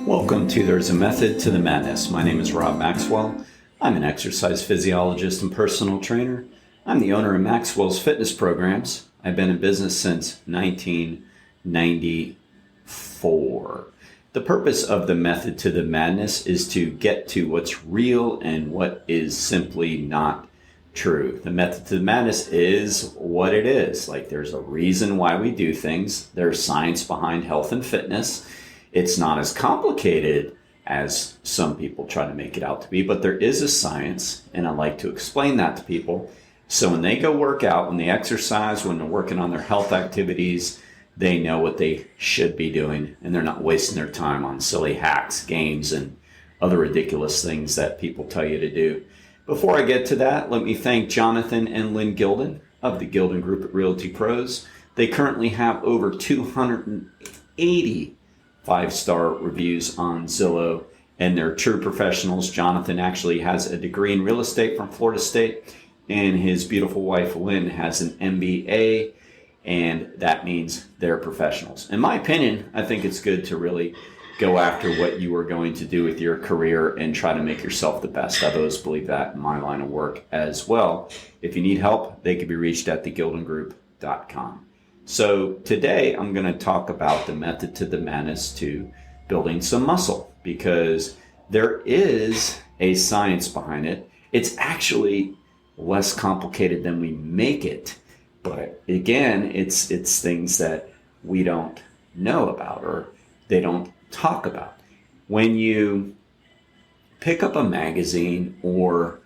Welcome to There's a Method to the Madness. My name is Rob Maxwell. I'm an exercise physiologist and personal trainer. I'm the owner of Maxwell's Fitness Programs. I've been in business since 1994. The purpose of the Method to the Madness is to get to what's real and what is simply not true. The Method to the Madness is what it is. Like, there's a reason why we do things. There's science behind health and fitness. It's not as complicated as some people try to make it out to be, but there is a science, and I like to explain that to people. So when they go work out, when they exercise, when they're working on their health activities, they know what they should be doing, and they're not wasting their time on silly hacks, games, and other ridiculous things that people tell you to do. Before I get to that, let me thank Jonathan and Lynn Gilden of the Gilden Group at Realty Pros. They currently have over 280 5-star reviews on Zillow, and they're true professionals. Jonathan actually has a degree in real estate from Florida State, and his beautiful wife Lynn has an MBA, and that means they're professionals. In my opinion, I think it's good to really go after what you are going to do with your career and try to make yourself the best. I've always believed that in my line of work as well. If you need help, they can be reached at thegildengroup.com. So today I'm going to talk about the method to the madness to building some muscle, because there is a science behind it. It's actually less complicated than we make it. But again, it's things that we don't know about or they don't talk about. When you pick up a magazine or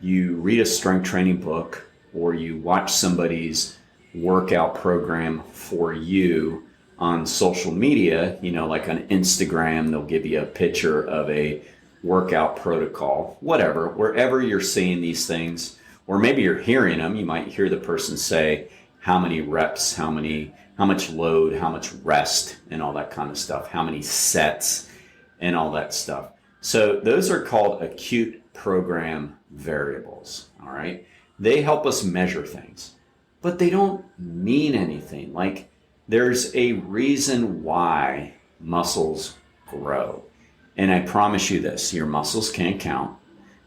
you read a strength training book or you watch somebody's workout program for you on social media, like on Instagram, they'll give you a picture of a workout protocol, whatever, wherever you're seeing these things, or maybe you're hearing them, you might hear the person say how many reps, how much load, how much rest, and all that kind of stuff, how many sets, and all that stuff. So those are called acute program variables, all right? They help us measure things, but they don't mean anything. Like, there's a reason why muscles grow. And I promise you this, your muscles can't count.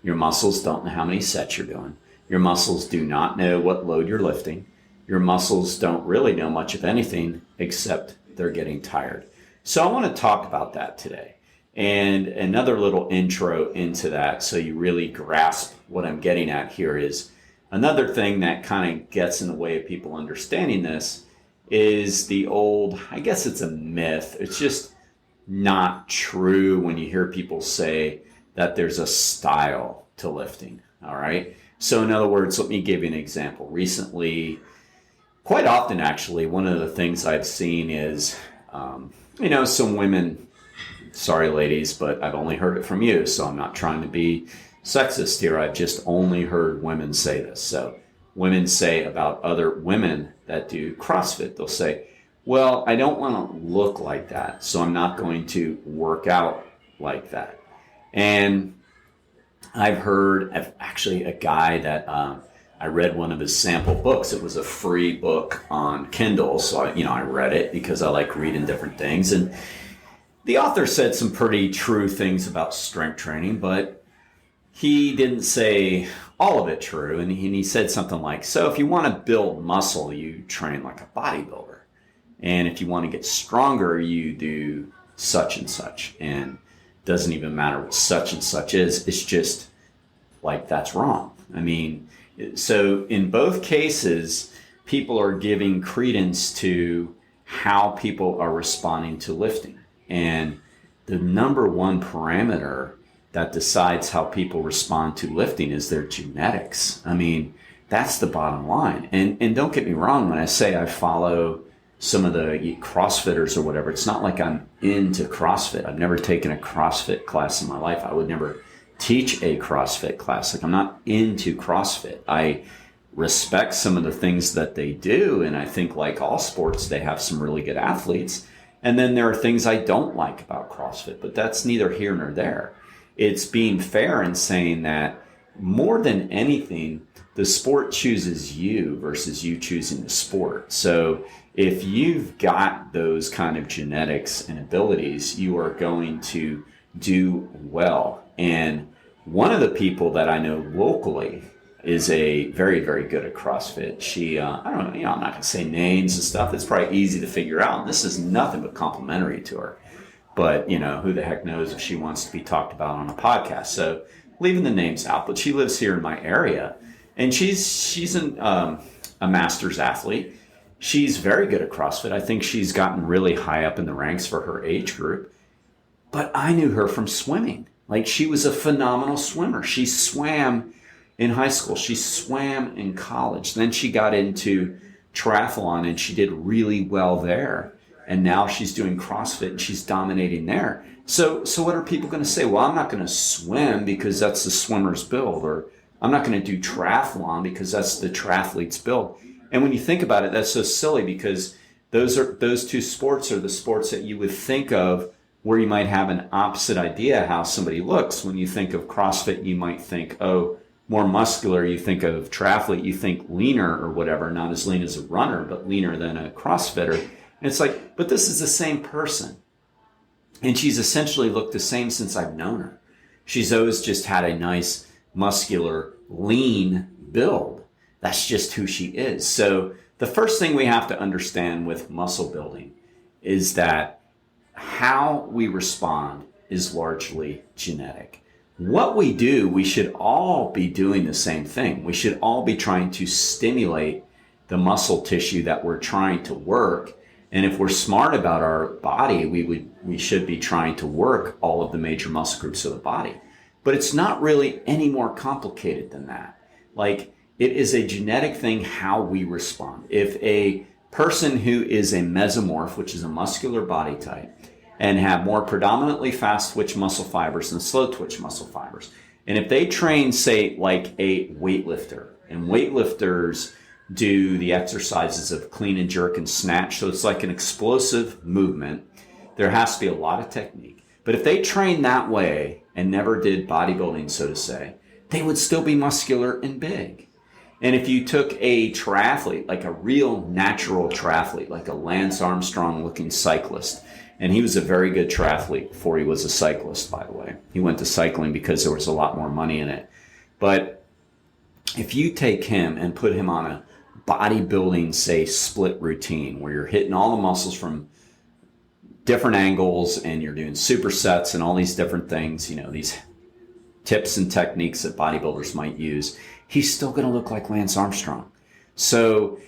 Your muscles don't know how many sets you're doing. Your muscles do not know what load you're lifting. Your muscles don't really know much of anything except they're getting tired. So I want to talk about that today. And another little intro into that, so you really grasp what I'm getting at here, is another thing that kind of gets in the way of people understanding this is the old, I guess it's a myth. It's just not true when you hear people say that there's a style to lifting, all right? So in other words, let me give you an example. Recently, quite often actually, one of the things I've seen is, some women, sorry ladies, but I've only heard it from you, so I'm not trying to be sexist here. I've just only heard women say this. So women say about other women that do CrossFit, they'll say, well, I don't want to look like that, so I'm not going to work out like that. And I've heard of actually a guy that I read one of his sample books. It was a free book on Kindle, so I read it because I like reading different things. And the author said some pretty true things about strength training, but he didn't say all of it true. And he said something like, so if you want to build muscle, you train like a bodybuilder. And if you want to get stronger, you do such and such. And it doesn't even matter what such and such is. It's just like, that's wrong. I mean, so in both cases, people are giving credence to how people are responding to lifting. And the number one parameter that decides how people respond to lifting is their genetics. I mean, that's the bottom line. And don't get me wrong, when I say I follow some of the CrossFitters or whatever, it's not like I'm into CrossFit. I've never taken a CrossFit class in my life. I would never teach a CrossFit class. Like, I'm not into CrossFit. I respect some of the things that they do, and I think, like all sports, they have some really good athletes. And then there are things I don't like about CrossFit, but that's neither here nor there. It's being fair and saying that more than anything, the sport chooses you versus you choosing the sport. So if you've got those kind of genetics and abilities, you are going to do well. And one of the people that I know locally is a very, very good at CrossFit. She, I don't know, I'm not going to say names and stuff. It's probably easy to figure out. And this is nothing but complimentary to her. But, who the heck knows if she wants to be talked about on a podcast. So leaving the names out, but she lives here in my area. And she's a master's athlete. She's very good at CrossFit. I think she's gotten really high up in the ranks for her age group. But I knew her from swimming. Like, she was a phenomenal swimmer. She swam in high school. She swam in college. Then she got into triathlon and she did really well there. And now she's doing CrossFit and she's dominating there. So what are people going to say? Well, I'm not going to swim because that's the swimmer's build, or I'm not going to do triathlon because that's the triathlete's build. And when you think about it, that's so silly, because those two sports are the sports that you would think of where you might have an opposite idea how somebody looks. When you think of CrossFit, you might think, oh, more muscular. You think of triathlete, you think leaner or whatever, not as lean as a runner, but leaner than a CrossFitter. And it's like, but this is the same person. And she's essentially looked the same since I've known her. She's always just had a nice, muscular, lean build. That's just who she is. So the first thing we have to understand with muscle building is that how we respond is largely genetic. What we do, we should all be doing the same thing. We should all be trying to stimulate the muscle tissue that we're trying to work. And if we're smart about our body, we should be trying to work all of the major muscle groups of the body. But it's not really any more complicated than that. Like, it is a genetic thing how we respond. If a person who is a mesomorph, which is a muscular body type, and have more predominantly fast twitch muscle fibers than slow twitch muscle fibers, and if they train, say, like a weightlifter, and weightlifters do the exercises of clean and jerk and snatch, so it's like an explosive movement. There has to be a lot of technique. But if they train that way and never did bodybuilding, so to say, they would still be muscular and big. And if you took a triathlete, like a real natural triathlete, like a Lance Armstrong looking cyclist, and he was a very good triathlete before he was a cyclist, by the way. He went to cycling because there was a lot more money in it. But if you take him and put him on a bodybuilding, say, split routine where you're hitting all the muscles from different angles and you're doing supersets and all these different things, these tips and techniques that bodybuilders might use, he's still going to look like Lance Armstrong. So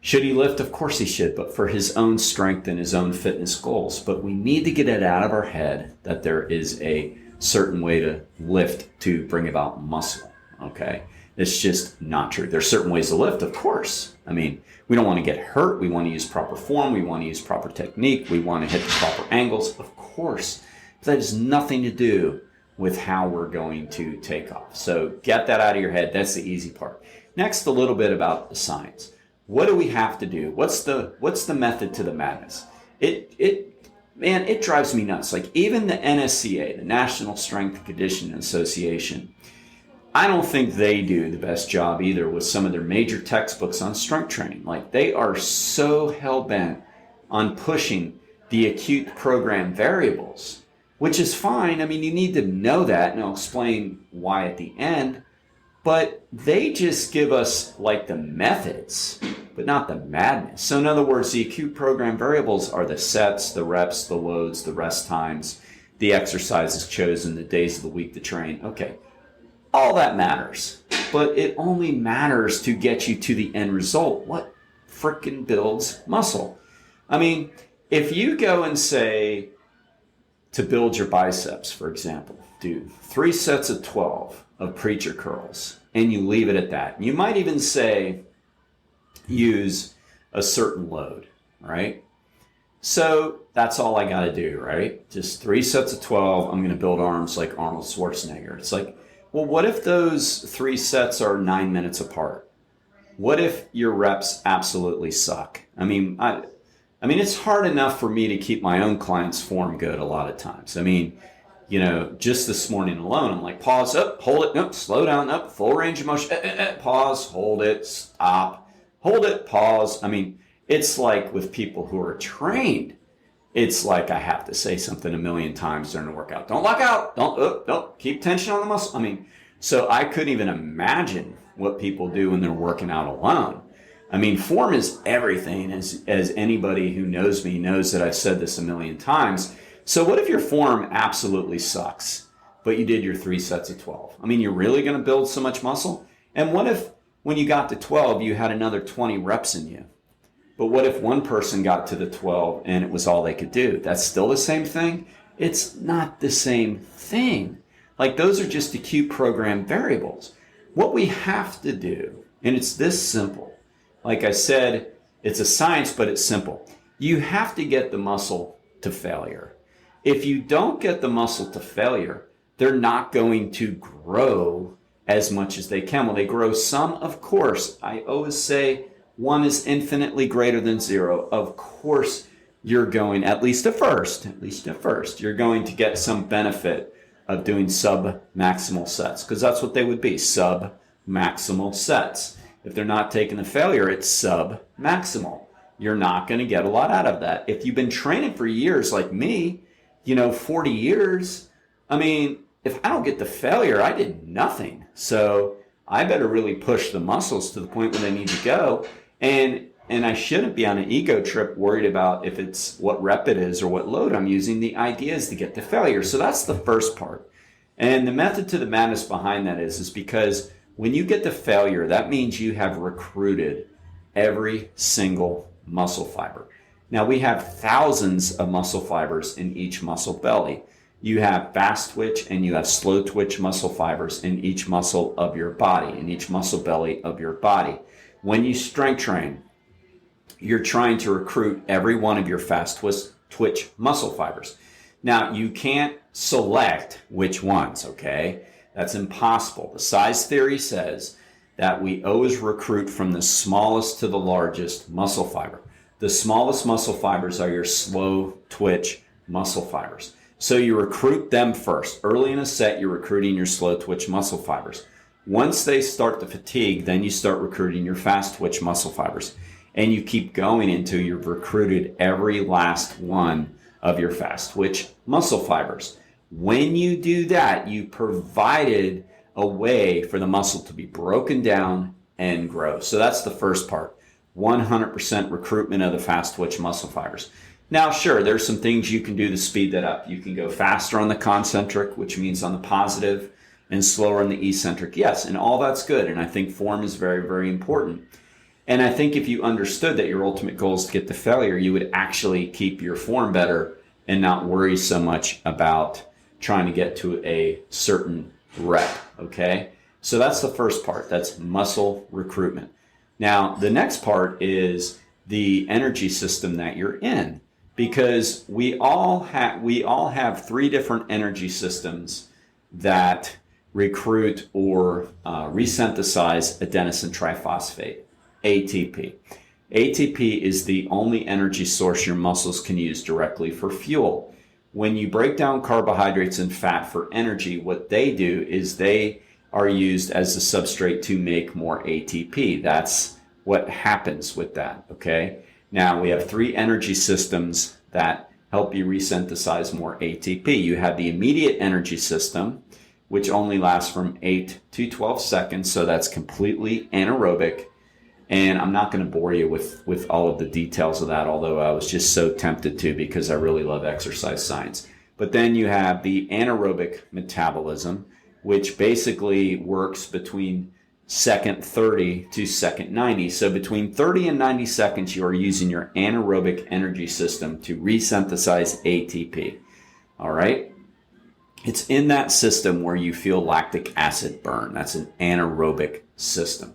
should he lift? Of course he should, but for his own strength and his own fitness goals. But we need to get it out of our head that there is a certain way to lift to bring about muscle, okay? It's just not true. There's certain ways to lift, of course. I mean, we don't want to get hurt. We want to use proper form. We want to use proper technique. We want to hit the proper angles, of course. But that has nothing to do with how we're going to take off. So get that out of your head. That's the easy part. Next, a little bit about the science. What do we have to do? What's the method to the madness? It drives me nuts. Like, even the NSCA, the National Strength and Conditioning Association, I don't think they do the best job either with some of their major textbooks on strength training. Like, they are so hell-bent on pushing the acute program variables, which is fine. I mean, you need to know that, and I'll explain why at the end. But they just give us, like, the methods, but not the madness. So in other words, the acute program variables are the sets, the reps, the loads, the rest times, the exercises chosen, the days of the week to train. Okay. All that matters, but it only matters to get you to the end result. What frickin' builds muscle? I mean, if you go and say to build your biceps, for example, do 3 sets of 12 of preacher curls, and you leave it at that. You might even say use a certain load, right? So that's all I got to do, right? Just 3 sets of 12. I'm going to build arms like Arnold Schwarzenegger. It's like, well, what if those 3 sets are 9 minutes apart? What if your reps absolutely suck? I mean, it's hard enough for me to keep my own clients' form good a lot of times. I mean, just this morning alone, I'm like, pause, up, hold it, up, slow down, up, full range of motion, pause, hold it, stop, hold it, pause. I mean, it's like with people who are trained, it's like I have to say something a million times during the workout. Don't lock out, don't, keep tension on the muscle. I mean, so I couldn't even imagine what people do when they're working out alone. I mean, form is everything, as anybody who knows me knows that I've said this a million times. So what if your form absolutely sucks, but you did your 3 sets of 12? I mean, you're really going to build so much muscle? And what if when you got to 12, you had another 20 reps in you? But what if one person got to the 12 and it was all they could do? That's still the same thing? It's not the same thing. Like, those are just acute program variables. What we have to do, and it's this simple. Like I said, it's a science, but it's simple. You have to get the muscle to failure. If you don't get the muscle to failure, they're not going to grow as much as they can. Well, they grow some, of course. I always say 1 is infinitely greater than 0. Of course, you're going, at least at first, you're going to get some benefit of doing sub-maximal sets, because that's what they would be, sub-maximal sets. If they're not taking the failure, it's sub-maximal. You're not going to get a lot out of that. If you've been training for years like me, 40 years, I mean, if I don't get the failure, I did nothing. So I better really push the muscles to the point where they need to go. And I shouldn't be on an ego trip worried about if it's what rep it is or what load I'm using. The idea is to get the failure. So that's the first part. And the method to the madness behind that is because when you get the failure, that means you have recruited every single muscle fiber. Now, we have thousands of muscle fibers in each muscle belly. You have fast twitch and you have slow twitch muscle fibers in each muscle of your body, in each muscle belly of your body. When you strength train, you're trying to recruit every one of your fast twitch muscle fibers. Now, you can't select which ones, okay? That's impossible. The size theory says that we always recruit from the smallest to the largest muscle fiber. The smallest muscle fibers are your slow twitch muscle fibers. So you recruit them first. Early in a set, you're recruiting your slow twitch muscle fibers. Once they start to fatigue, then you start recruiting your fast twitch muscle fibers. And you keep going until you've recruited every last one of your fast twitch muscle fibers. When you do that, you provided a way for the muscle to be broken down and grow. So that's the first part. 100% recruitment of the fast twitch muscle fibers. Now, sure, there's some things you can do to speed that up. You can go faster on the concentric, which means on the positive, and slower on the eccentric. Yes, and all that's good. And I think form is very, very important. And I think if you understood that your ultimate goal is to get to failure, you would actually keep your form better and not worry so much about trying to get to a certain rep, okay? So that's the first part. That's muscle recruitment. Now, the next part is the energy system that you're in, because we all have 3 different energy systems that recruit or resynthesize adenosine triphosphate, ATP. ATP is the only energy source your muscles can use directly for fuel. When you break down carbohydrates and fat for energy, what they do is they are used as a substrate to make more ATP. That's what happens with that, okay? Now, we have 3 energy systems that help you resynthesize more ATP. You have the immediate energy system, which only lasts from 8 to 12 seconds, so that's completely anaerobic. And I'm not going to bore you with all of the details of that, although I was just so tempted to because I really love exercise science. But then you have the anaerobic metabolism, which basically works between second 30 to second 90. So between 30 and 90 seconds, you are using your anaerobic energy system to resynthesize ATP. All right? It's in that system where you feel lactic acid burn. That's an anaerobic system.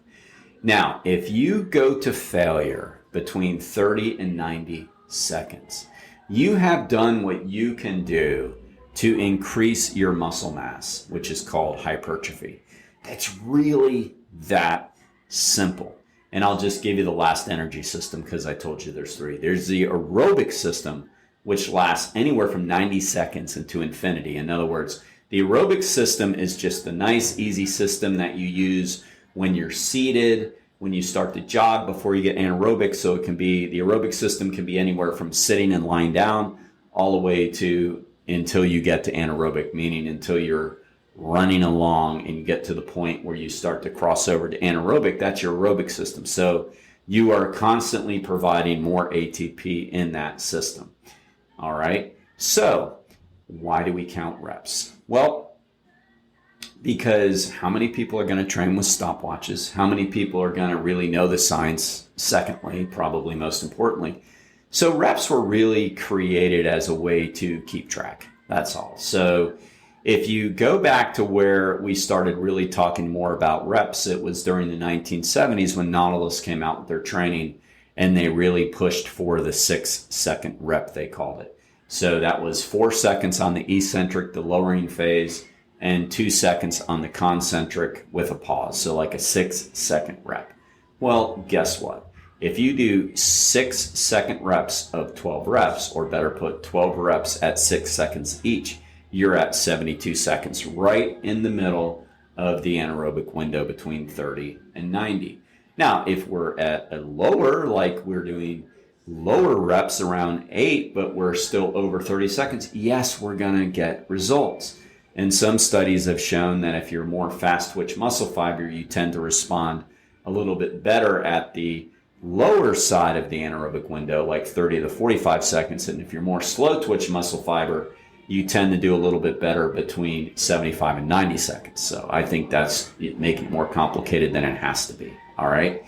Now, if you go to failure between 30 and 90 seconds, you have done what you can do to increase your muscle mass, which is called hypertrophy. It's really that simple. And I'll just give you the last energy system because I told you there's 3. There's the aerobic system, which lasts anywhere from 90 seconds into infinity. In other words, the aerobic system is just a nice, easy system that you use when you're seated, when you start to jog before you get anaerobic. So it can be, the aerobic system can be anywhere from sitting and lying down all the way to until you get to anaerobic, meaning until you're running along and you get to the point where you start to cross over to anaerobic. That's your aerobic system. So you are constantly providing more ATP in that system. All right. So why do we count reps? Well, because how many people are going to train with stopwatches? How many people are going to really know the science? Secondly, probably most importantly. So reps were really created as a way to keep track. That's all. So if you go back to where we started really talking more about reps, it was during the 1970s when Nautilus came out with their training, and they really pushed for the 6-second rep, they called it. So that was 4 seconds on the eccentric, the lowering phase, and 2 seconds on the concentric with a pause. So like a 6-second rep. Well, guess what? If you do 6-second reps of 12 reps, or better put, 12 reps at 6 seconds each, you're at 72 seconds, right in the middle of the anaerobic window between 30 and 90. Now, if we're at a lower, like we're doing lower reps around 8, but we're still over 30 seconds, yes, we're going to get results. And some studies have shown that if you're more fast twitch muscle fiber, you tend to respond a little bit better at the lower side of the anaerobic window, like 30 to 45 seconds. And if you're more slow twitch muscle fiber, you tend to do a little bit better between 75 and 90 seconds. So I think that's making it more complicated than it has to be. All right.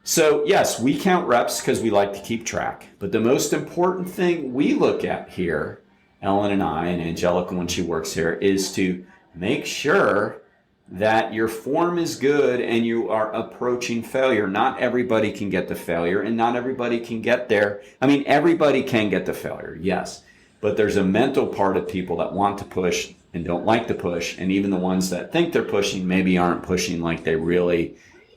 So yes, we count reps because we like to keep track. But the most important thing we look at here, Ellen and I, and Angelica when she works here, is to make sure that your form is good and you are approaching failure. Not everybody can get to failure, and not everybody can get there. I mean, everybody can get to failure, yes. But there's a mental part of people that want to push and don't like to push. And even the ones that think they're pushing maybe aren't pushing like they really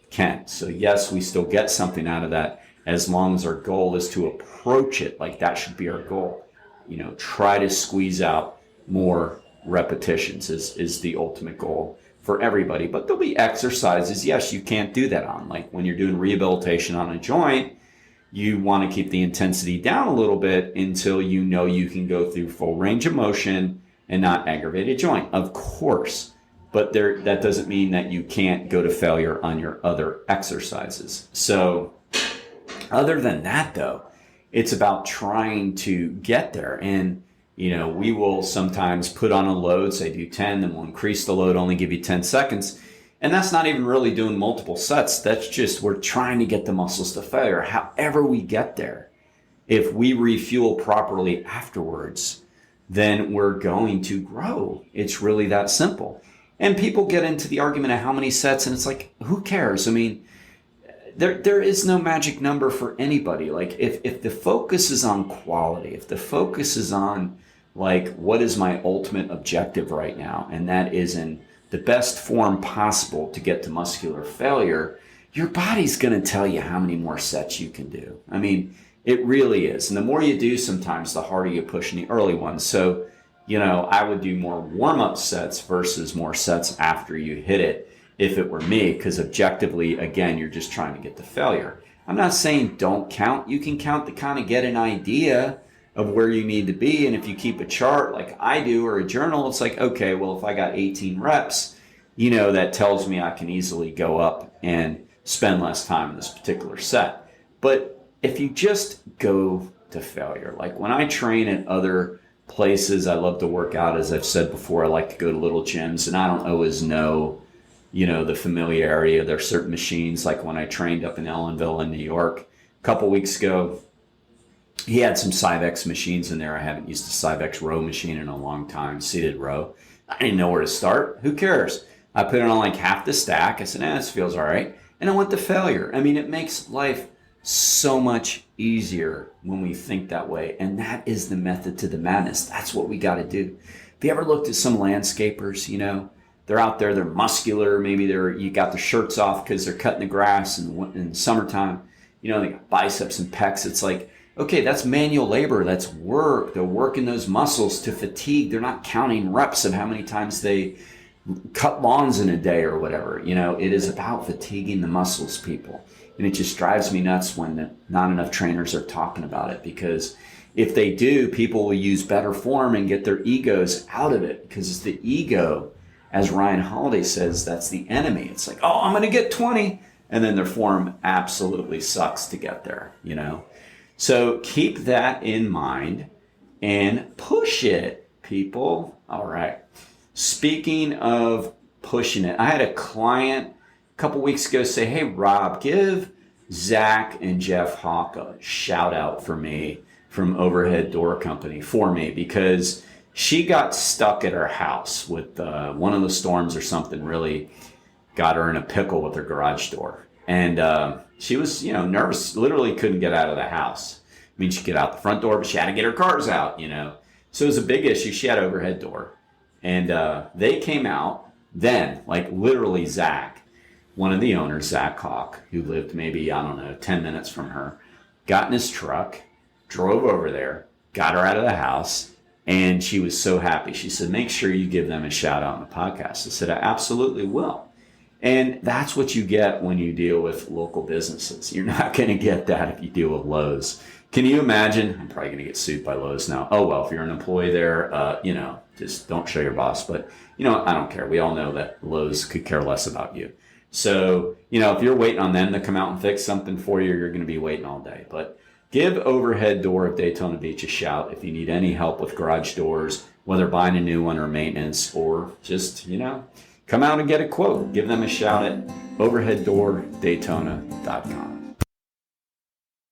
can. So yes, we still get something out of that as long as our goal is to approach it. Like that should be our goal. You know, try to squeeze out more repetitions is the ultimate goal for everybody. But there'll be exercises, yes, you can't do that on. Like when you're doing rehabilitation on a joint, you want to keep the intensity down a little bit until you know you can go through full range of motion and not aggravate a joint, of course. But that doesn't mean that you can't go to failure on your other exercises. So other than that, though, it's about trying to get there. And, you know, we will sometimes put on a load, say do 10, then we'll increase the load, only give you 10 seconds. And that's not even really doing multiple sets. That's just, we're trying to get the muscles to failure. However we get there, if we refuel properly afterwards, then we're going to grow. It's really that simple. And people get into the argument of how many sets, and it's like, who cares? I mean, there is no magic number for anybody. Like if the focus is on quality, if the focus is on like, what is my ultimate objective right now? And that is in the best form possible to get to muscular failure, your body's going to tell you how many more sets you can do. I mean, it really is. And the more you do, sometimes the harder you push in the early ones. So, you know, I would do more warm-up sets versus more sets after you hit it if it were me, because objectively, again, you're just trying to get to failure. I'm not saying don't count. You can count to kind of get an idea of where you need to be. And if you keep a chart like I do or a journal, it's like, okay, well, if I got 18 reps, you know, that tells me I can easily go up and spend less time in this particular set. But if you just go to failure, like when I train at other places, I love to work out. As I've said before, I like to go to little gyms, and I don't always know, you know, the familiarity of their certain machines. Like when I trained up in Ellenville in New York a couple weeks ago, he had some Cyvex machines in there. I haven't used a Cyvex row machine in a long time, seated row. I didn't know where to start. Who cares? I put it on like half the stack. I said, this feels all right. And I went to failure. I mean, it makes life so much easier when we think that way. And that is the method to the madness. That's what we got to do. Have you ever looked at some landscapers, you know? They're out there, they're muscular. Maybe you got their shirts off because they're cutting the grass in the summertime. You know, they got biceps and pecs. It's like, Okay, that's manual labor. That's work. They're working those muscles to fatigue. They're not counting reps of how many times they cut lawns in a day or whatever. It is about fatiguing the muscles, people. And it just drives me nuts when not enough trainers are talking about it, because if they do, people will use better form and get their egos out of it, because it's the ego, as Ryan Holiday says, that's the enemy. It's like, oh, I'm going to get 20. And then their form absolutely sucks to get there, So keep that in mind and push it, people. All right. Speaking of pushing it, I had a client a couple weeks ago say, hey, Rob, give Zach and Jeff Hawk a shout out for me from Overhead Door Company for me, because she got stuck at her house with one of the storms or something really got her in a pickle with her garage door. And she was, nervous, literally couldn't get out of the house. I mean, she could get out the front door, but she had to get her cars out, So it was a big issue. She had overhead door. And they came out then, like literally Zach, one of the owners, Zach Hawk, who lived maybe, 10 minutes from her, got in his truck, drove over there, got her out of the house, and she was so happy. She said, make sure you give them a shout out on the podcast. I said, I absolutely will. And that's what you get when you deal with local businesses. You're not going to get that if you deal with Lowe's. Can you imagine? I'm probably going to get sued by Lowe's now. Oh, well, if you're an employee there, just don't show your boss. But, I don't care. We all know that Lowe's could care less about you. So, if you're waiting on them to come out and fix something for you, you're going to be waiting all day. But give Overhead Door of Daytona Beach a shout if you need any help with garage doors, whether buying a new one or maintenance, or just, come out and get a quote. Give them a shout at overheaddordaytona.com.